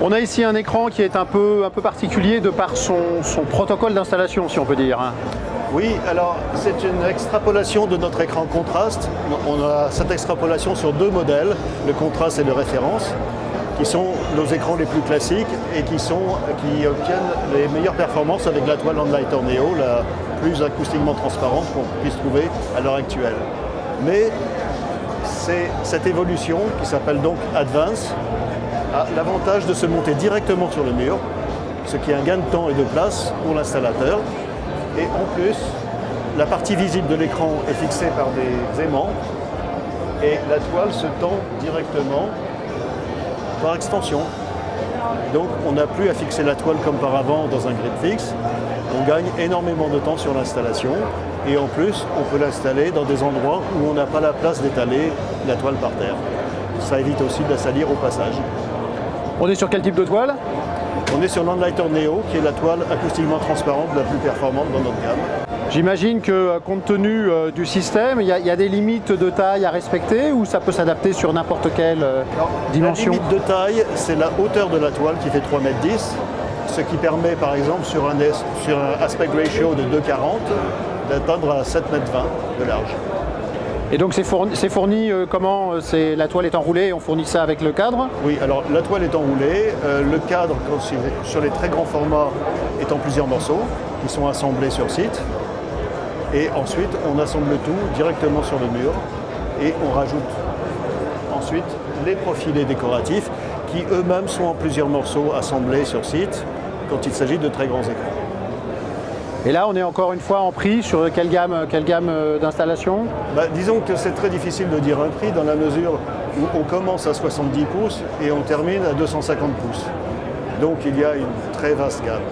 On a ici un écran qui est un peu particulier de par son protocole d'installation, si on peut dire. Oui, alors c'est une extrapolation de notre écran contraste. On a cette extrapolation sur deux modèles, le contraste et le référence, qui sont nos écrans les plus classiques et qui obtiennent les meilleures performances avec la toile Landlighter Neo, la plus acoustiquement transparente qu'on puisse trouver à l'heure actuelle. Mais cette évolution, qui s'appelle donc Advance, a l'avantage de se monter directement sur le mur, ce qui est un gain de temps et de place pour l'installateur. Et en plus, la partie visible de l'écran est fixée par des aimants et la toile se tend directement par extension. Donc on n'a plus à fixer la toile comme par avant dans un grid fixe. On gagne énormément de temps sur l'installation et en plus on peut l'installer dans des endroits où on n'a pas la place d'étaler la toile par terre. Ça évite aussi de la salir au passage. On est sur quel type de toile? On est sur Landlighter Neo, qui est la toile acoustiquement transparente la plus performante dans notre gamme. J'imagine que compte tenu du système, il y a des limites de taille à respecter ou ça peut s'adapter sur n'importe quelle dimension? La limite de taille, c'est la hauteur de la toile qui fait 3,10 m, ce qui permet par exemple sur un aspect ratio de 2,40 d'atteindre à 7,20 m de large. Et donc c'est fourni comment? La toile est enroulée et on fournit ça avec le cadre? Oui, alors la toile est enroulée, le cadre sur les très grands formats est en plusieurs morceaux qui sont assemblés sur site. Et ensuite on assemble le tout directement sur le mur et on rajoute ensuite les profilés décoratifs qui eux-mêmes sont en plusieurs morceaux assemblés sur site quand il s'agit de très grands écrans. Et là, on est encore une fois en prix sur quelle gamme d'installation? Disons que c'est très difficile de dire un prix dans la mesure où on commence à 70 pouces et on termine à 250 pouces. Donc il y a une très vaste gamme.